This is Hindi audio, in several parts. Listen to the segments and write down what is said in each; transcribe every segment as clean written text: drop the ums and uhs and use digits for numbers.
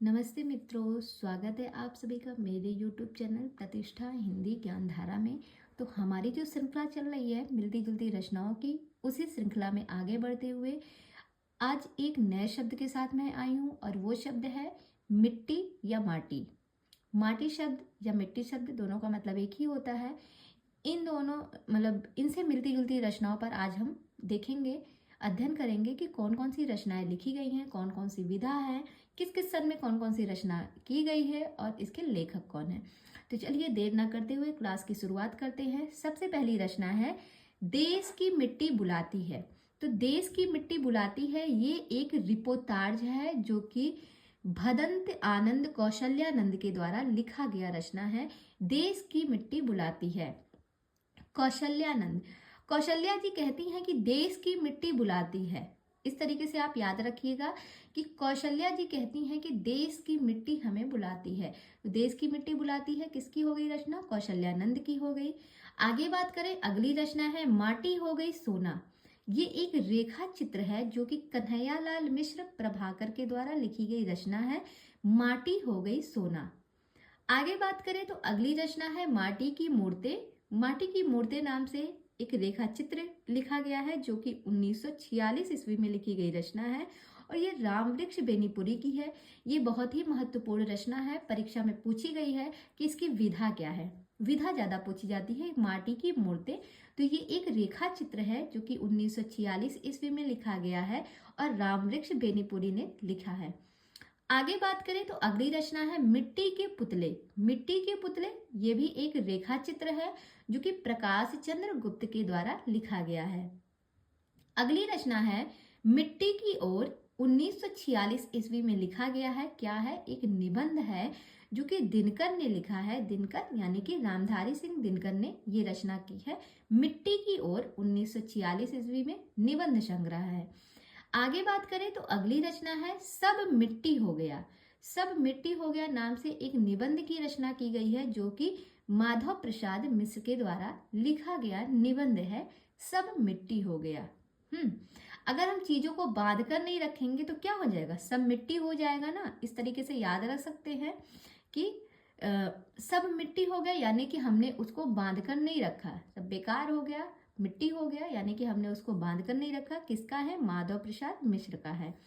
नमस्ते मित्रों, स्वागत है आप सभी का मेरे YouTube चैनल प्रतिष्ठा हिंदी ज्ञानधारा में। तो हमारी जो श्रृंखला चल रही है मिलती जुलती रचनाओं की, उसी श्रृंखला में आगे बढ़ते हुए आज एक नए शब्द के साथ मैं आई हूँ और वो शब्द है मिट्टी या माटी। माटी शब्द या मिट्टी शब्द दोनों का मतलब एक ही होता है। इन दोनों इनसे मिलती जुलती रचनाओं पर आज हम देखेंगे, अध्ययन करेंगे कि कौन कौन सी रचनाएं लिखी गई हैं, कौन कौन सी विधा है, किस किस सन में कौन कौन सी रचना की गई है और इसके लेखक कौन है। तो चलिए देर ना करते हुए क्लास की शुरुआत करते हैं। सबसे पहली रचना है देश की मिट्टी बुलाती है। तो देश की मिट्टी बुलाती है ये एक रिपोर्टाज है जो कि भदंत आनंद कौशल्यानंद के द्वारा लिखा गया रचना है। देश की मिट्टी बुलाती है। कौशल्यानंद कौशल्या जी कहती हैं कि देश की मिट्टी बुलाती है। इस तरीके से आप याद रखिएगा कि कौशल्या जी कहती हैं कि देश की मिट्टी हमें बुलाती है। तो देश की मिट्टी बुलाती है किसकी हो गई रचना? कौशल्यानंद की हो गई। आगे बात करें, अगली रचना है माटी हो गई सोना। ये एक रेखा चित्र है जो कि कन्हैयालाल मिश्र प्रभाकर के द्वारा लिखी गई रचना है। माटी हो गई सोना। आगे बात करें तो अगली रचना है माटी की मूर्तें। माटी की मूर्तें नाम से एक रेखा चित्र लिखा गया है जो कि 1946 ईस्वी में लिखी गई रचना है और ये रामवृक्ष बेनीपुरी की है। ये बहुत ही महत्वपूर्ण रचना है, परीक्षा में पूछी गई है कि इसकी विधा क्या है। विधा ज्यादा पूछी जाती है। माटी की मूर्तें, तो ये एक रेखा चित्र है जो कि 1946 ईस्वी में लिखा गया है और रामवृक्ष बेनीपुरी ने लिखा है। आगे बात करें तो अगली रचना है मिट्टी के पुतले। मिट्टी के पुतले ये भी एक रेखा चित्र है जो कि प्रकाश चंद्र गुप्त के द्वारा लिखा गया है। अगली रचना है मिट्टी की ओर। 1946 ईस्वी में लिखा गया है। क्या है? एक निबंध है जो कि दिनकर ने लिखा है। दिनकर यानी कि रामधारी सिंह दिनकर ने ये रचना की है। मिट्टी की ओर 1946 ईस्वी में निबंध संग्रह है। आगे बात करें तो अगली रचना है सब मिट्टी हो गया। सब मिट्टी हो गया नाम से एक निबंध की रचना की गई है जो कि माधव प्रसाद मिश्र के द्वारा लिखा गया निबंध है। सब मिट्टी हो गया। अगर हम चीजों को बांध कर नहीं रखेंगे तो क्या हो जाएगा? सब मिट्टी हो जाएगा ना। इस तरीके से याद रख सकते हैं कि सब मिट्टी हो गया यानी कि हमने उसको बांध कर नहीं रखा, सब बेकार हो गया। मिट्टी हो गया यानी कि हमने उसको बांध कर नहीं रखा। किसका है? माधव प्रसाद मिश्र का है।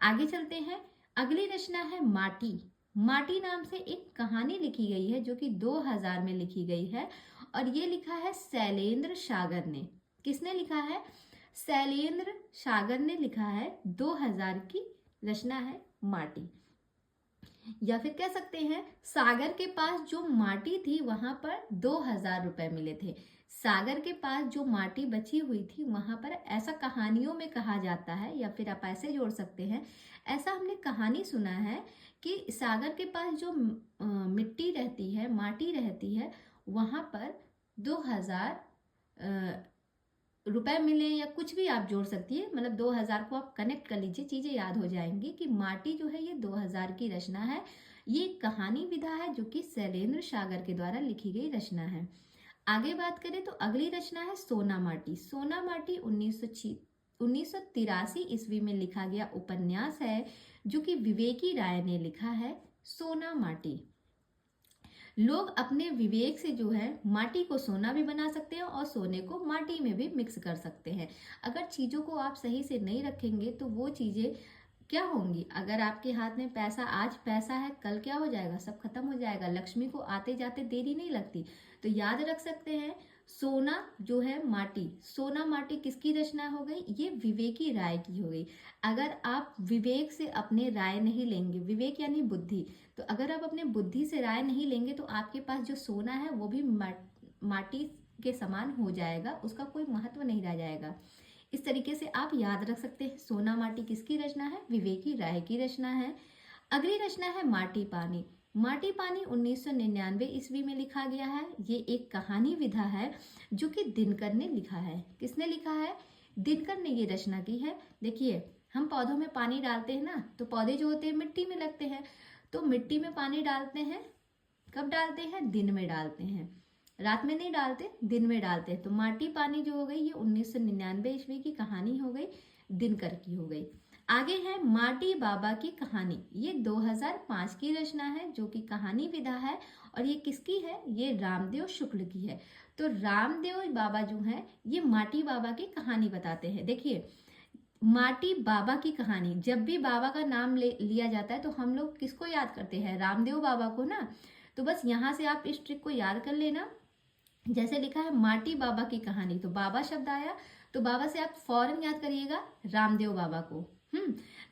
आगे चलते हैं। अगली रचना है माटी। माटी नाम से एक कहानी लिखी गई है जो कि 2000 में लिखी गई है और ये लिखा है शैलेंद्र सागर ने। किसने लिखा है? शैलेंद्र सागर ने लिखा है। 2000 की रचना है माटी। या फिर कह सकते हैं सागर के पास जो माटी थी वहां पर 2000 रुपए मिले थे। सागर के पास जो माटी बची हुई थी वहां पर, ऐसा कहानियों में कहा जाता है या फिर आप ऐसे जोड़ सकते हैं, ऐसा हमने कहानी सुना है कि सागर के पास जो मिट्टी रहती है, माटी रहती है, वहां पर 2000 रुपए मिले या कुछ भी आप जोड़ सकती है। 2000 को आप कनेक्ट कर लीजिए, चीजें याद हो जाएंगी कि माटी जो है ये 2000 की रचना है। ये कहानी विधा है जो कि शैलेंद्र सागर के द्वारा लिखी गई रचना है। आगे बात करें तो अगली रचना है सोना माटी। सोना माटी 1983 ईस्वी में लिखा गया उपन्यास है जो कि विवेकी राय ने लिखा है। सोना माटी। लोग अपने विवेक से जो है माटी को सोना भी बना सकते हैं और सोने को माटी में भी मिक्स कर सकते हैं। अगर चीजों को आप सही से नहीं रखेंगे तो वो चीजें क्या होंगी? अगर आपके हाथ में पैसा, आज पैसा है, कल क्या हो जाएगा? सब खत्म हो जाएगा। लक्ष्मी को आते जाते देरी नहीं लगती। तो याद रख सकते हैं सोना जो है माटी। सोना माटी किसकी रचना हो गई? ये विवेकी राय की हो गई। अगर आप विवेक से अपने राय नहीं लेंगे, विवेक यानी बुद्धि, तो अगर आप अपने बुद्धि से राय नहीं लेंगे तो आपके पास जो सोना है वो भी माटी के समान हो जाएगा, उसका कोई महत्व नहीं रह जाएगा। इस तरीके से आप याद रख सकते हैं सोना माटी किसकी रचना है? विवेकी राय की रचना है। अगली रचना है माटी पानी। माटी पानी 1999 ईस्वी में लिखा गया है। ये एक कहानी विधा है जो कि दिनकर ने लिखा है। किसने लिखा है? दिनकर ने ये रचना की है। देखिए, हम पौधों में पानी डालते हैं ना, तो पौधे जो होते हैं मिट्टी में लगते हैं। तो मिट्टी में पानी डालते हैं, कब डालते हैं? दिन में डालते हैं। रात में नहीं डालते, दिन में डालते हैं। तो माटी पानी जो हो गई ये 1999 ईस्वी की कहानी हो गई, दिनकर की हो गई। आगे है माटी बाबा की कहानी। ये 2005 की रचना है जो कि कहानी विधा है। और ये किसकी है? ये रामदेव शुक्ल की है। तो रामदेव बाबा जो है ये माटी बाबा की कहानी बताते हैं। देखिए, माटी बाबा की कहानी, जब भी बाबा का नाम लिया जाता है तो हम लोग किसको याद करते हैं? रामदेव बाबा को ना। तो बस यहाँ से आप इस ट्रिक को याद कर लेना। जैसे लिखा है माटी बाबा की कहानी, तो बाबा शब्द आया तो बाबा से आप फौरन याद करिएगा रामदेव बाबा को।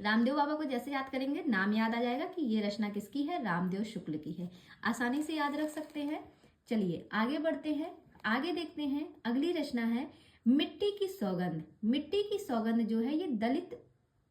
रामदेव बाबा को जैसे याद करेंगे नाम याद आ जाएगा कि ये रचना किसकी है? रामदेव शुक्ल की है। आसानी से याद रख सकते हैं। चलिए आगे बढ़ते हैं। आगे देखते हैं अगली रचना है मिट्टी की सौगंध। मिट्टी की सौगंध जो है ये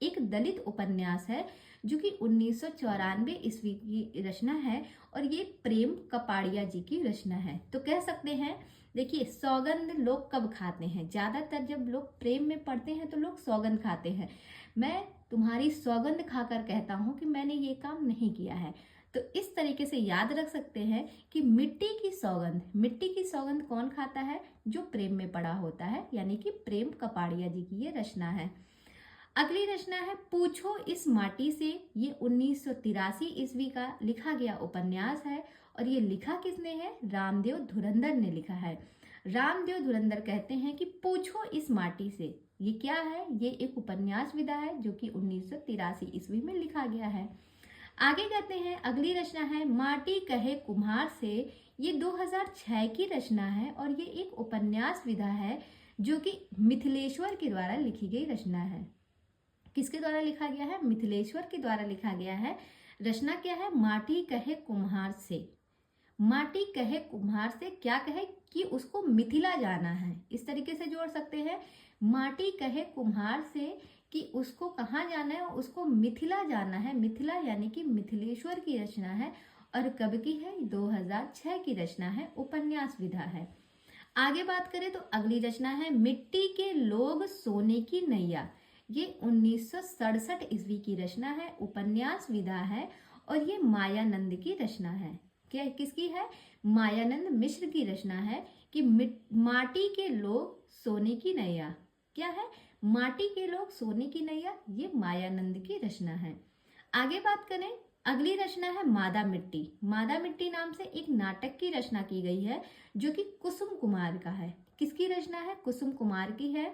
एक दलित उपन्यास है जो कि 1994 ईस्वी की रचना है। और ये प्रेम कपाड़िया जी की रचना है। तो कह सकते हैं, देखिए सौगंध लोग कब खाते हैं? ज्यादातर जब लोग प्रेम में पड़ते हैं तो लोग सौगंध खाते हैं। मैं तुम्हारी सौगंध खाकर कहता हूं कि मैंने ये काम नहीं किया है। तो इस तरीके से याद रख सकते हैं कि मिट्टी की सौगंध, मिट्टी की सौगंध कौन खाता है? जो प्रेम में पड़ा होता है, यानी कि प्रेम कपाड़िया जी की ये रचना है। अगली रचना है पूछो इस माटी से। ये 1983 ईस्वी का लिखा गया उपन्यास है। और ये लिखा किसने है? रामदेव धुरंधर ने लिखा है। रामदेव धुरंधर कहते हैं कि पूछो इस माटी से। ये क्या है? ये एक उपन्यास विधा है जो कि 1983 ईस्वी में लिखा गया है। आगे कहते हैं अगली रचना है माटी कहे कुम्हार से। ये 2006 की रचना है और ये एक उपन्यास विधा है जो कि मिथिलेश्वर के द्वारा लिखी गई रचना है। किसके द्वारा लिखा गया है? मिथिलेश्वर के द्वारा लिखा गया है। रचना क्या है? माटी कहे कुम्हार से। माटी कहे कुम्हार से क्या कहे? कि उसको मिथिला जाना है। इस तरीके से जोड़ सकते हैं, माटी कहे कुम्हार से कि उसको कहाँ जाना है? उसको मिथिला जाना है। मिथिला यानी कि मिथिलेश्वर की रचना है। और कब की है? 2006 की रचना है, उपन्यास विधा है। आगे बात करें तो अगली रचना है मिट्टी के लोग सोने की नैया। ये 1967 ईस्वी की रचना है, उपन्यास विधा है। और ये मायानंद की रचना है। क्या किसकी है? मायानंद मिश्र की रचना है कि माटी के लोग सोने की नैया। क्या है? माटी के लोग सोने की नैया। ये मायानंद की रचना है। आगे बात करें, अगली रचना है मादा मिट्टी। मादा मिट्टी नाम से एक नाटक की रचना की गई है जो कि कुसुम कुमार का है। किसकी रचना है? कुसुम कुमार की है।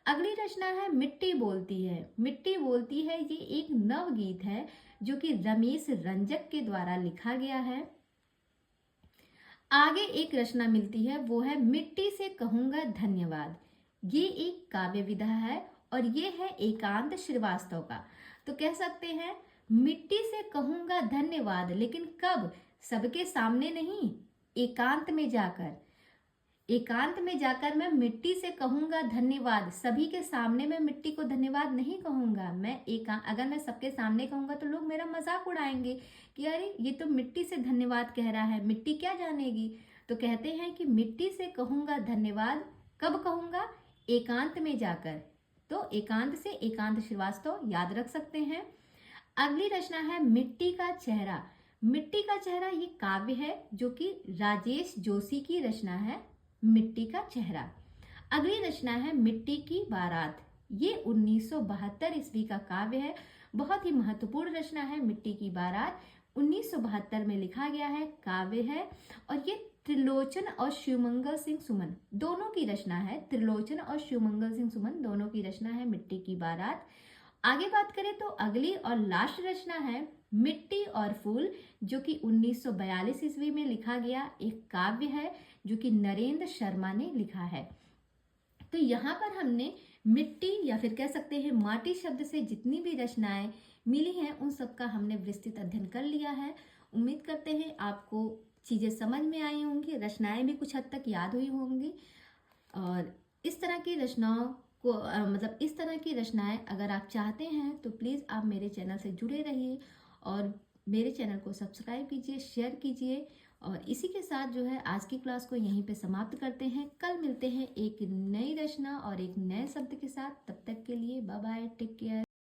अगली रचना है मिट्टी बोलती है। मिट्टी बोलती है ये एक नवगीत है जो कि रमेश रंजक के द्वारा लिखा गया है। आगे एक रचना मिलती है वो है मिट्टी से कहूंगा धन्यवाद। ये एक काव्य विधा है और ये है एकांत श्रीवास्तव का। तो कह सकते हैं मिट्टी से कहूंगा धन्यवाद, लेकिन कब? सबके सामने नहीं, एकांत में जाकर। एकांत में जाकर मैं मिट्टी से कहूंगा धन्यवाद। सभी के सामने मैं मिट्टी को धन्यवाद नहीं कहूंगा। अगर मैं सबके सामने कहूंगा तो लोग मेरा मजाक उड़ाएंगे कि अरे ये तो मिट्टी से धन्यवाद कह रहा है, मिट्टी क्या जानेगी। तो कहते हैं कि मिट्टी से कहूंगा धन्यवाद। कब कहूंगा? एकांत में जाकर। तो एकांत से एकांत श्रीवास्तव याद रख सकते हैं। अगली रचना है मिट्टी का चेहरा। मिट्टी का चेहरा ये काव्य है जो कि राजेश जोशी की रचना है, मिट्टी का चेहरा। अगली रचना है मिट्टी की बारात। ये 1972 ईस्वी का काव्य है। बहुत ही महत्वपूर्ण रचना है मिट्टी की बारात। 1972 में लिखा गया है, काव्य है। और ये त्रिलोचन और शिवमंगल सिंह सुमन दोनों की रचना है। त्रिलोचन और शिवमंगल सिंह सुमन दोनों की रचना है मिट्टी की बारात। आगे बात करें तो अगली और लास्ट रचना है मिट्टी और फूल जो कि 1942 ईस्वी में लिखा गया एक काव्य है जो कि नरेंद्र शर्मा ने लिखा है। तो यहाँ पर हमने मिट्टी या फिर कह सकते हैं माटी शब्द से जितनी भी रचनाएं मिली हैं उन सब का हमने विस्तृत अध्ययन कर लिया है। उम्मीद करते हैं आपको चीज़ें समझ में आई होंगी, रचनाएं भी कुछ हद तक याद हुई होंगी। और इस तरह की रचनाओं को इस तरह की रचनाएं अगर आप चाहते हैं तो प्लीज़ आप मेरे चैनल से जुड़े रहिए और मेरे चैनल को सब्सक्राइब कीजिए, शेयर कीजिए। और इसी के साथ जो है आज की क्लास को यहीं पे समाप्त करते हैं। कल मिलते हैं एक नई रचना और एक नए शब्द के साथ। तब तक के लिए बाय बाय, टेक केयर।